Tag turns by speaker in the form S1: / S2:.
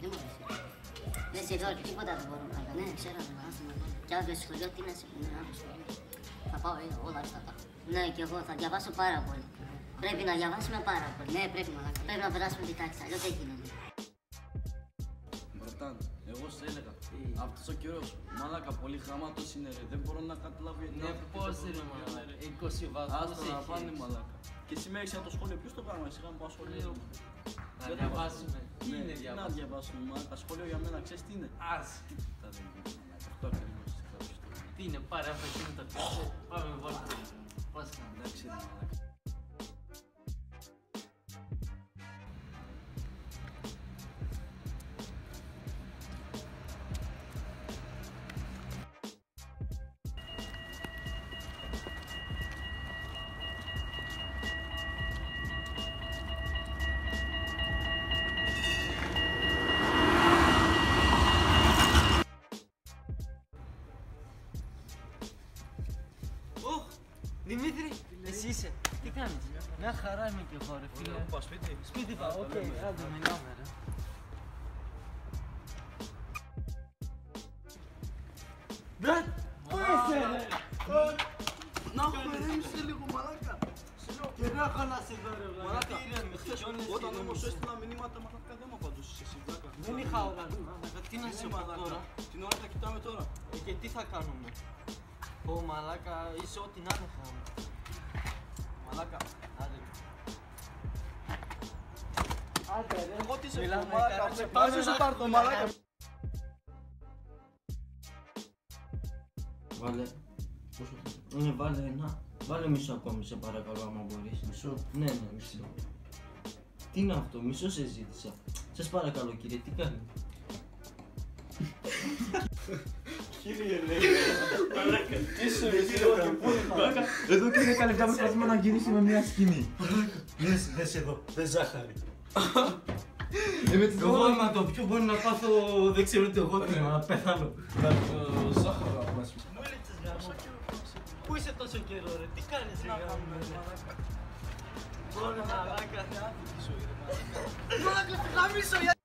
S1: δεν μου αρέσει. Δεν σε δω, τίποτα δεν μπορώ να κάνω. Ναι, ξέρω, κι άλλο σχολείο, τι να σε πει, άλλο σχολείο. Θα πάω όλα αυτά τα. Ναι, κι εγώ θα διαβάσω πάρα πολύ. Πρέπει να διαβάσουμε πάρα πολύ. Ναι, πρέπει να περάσουμε τη τάξη, αλλιώς δεν γίνεται.
S2: Μπρατάν, εγώ σε έλεγα, αυτός ο καιρός, μαλάκα, πολύ χαμάτος είναι ρε, δεν μπορώ να καταλάβω γιατί.
S3: Ναι, πώς είναι μαλάκα, 20 βαθμούς
S2: άστα να πάνε μαλάκα. Και σήμερα είσαι από το σχολείο, ποιος το πράγμα, εσύ είχαμε πάω σχολείο.
S3: Να διαβάσουμε. Τι είναι
S2: Τι να διαβάσουμε, μαλάκα, σχολείο για μένα, ξέρεις τι είναι.
S3: Ας.
S2: Τίποτα δεν είναι, μαλάκα, αυτό ακριβώς ξεχάσεις το.
S3: Τι είναι, πάρε αυτό και με το πιάσε. Πάμε βόλτα. Πώς κάνουμε.
S2: Εντάξει, ρε μαλάκα.
S3: Δημήτρη, εσύ είσαι. Τι κάνεις? Μια χαρά είμαι και εγώ ρε φίλε.
S2: Πάω σπίτι.
S3: Σπίτι πάω, οκ, άντε μιλάμε ρε. Μπρατ, πού είσαι ρε?
S2: Να έχουμε ηρέμησε λίγο μαλάκα.
S3: Και δεν έχω να σε δω ρε
S2: Μαλάκα,
S3: βλάκα.
S2: όταν όμως έστειλα μηνύματα μαλάκα δεν μου απαντούσες εσύ βλάκα.
S3: Δεν είχα ώρα, τι να σε πω τώρα.
S2: Την ώρα τα κοιτάμε τώρα.
S3: Και τι θα κάνουμε? Ω μαλάκα, είσαι ό,τι να είναι χάμε.
S2: Μαλάκα.
S3: Άντε. Άντε ρε.
S2: Εγώ τι σε πω
S3: Μιλάμε,
S2: μαλάκα,
S3: κάτσε,
S2: πάσε
S3: πάμε
S2: σε
S3: να-
S2: πάρτο μαλάκα.
S4: Βάλε. Πόσο θέλει? Ναι, βάλε ένα. Βάλε μισό ακόμη, σε παρακαλώ, άμα μπορείς. Μισό? Ναι, ναι, μισό. Τι είναι αυτό, μισό σε ζήτησα. Σας παρακαλώ, κύριε, τι κάνει?
S2: Κύριε λέει. Μαλάκα, τι σου
S5: Μαλάκα, εδώ και 10 λεπτά προσπαθούμε να γυρίσουμε μια σκηνή. Δες εδώ, δες ζάχαρη.
S4: Εγώ άμα το πιω μπορεί να πάθω, δεν ξέρω ούτε εγώ τι να πεθάνω.
S2: Ζάχαρο μας.
S3: Μου έλειψες γάμο. Πού είσαι τόσο καιρό ρε, τι κάνεις ρε γάμο ρε. Μπορώ μαλάκα.
S2: Μαλάκα, γαμίσω.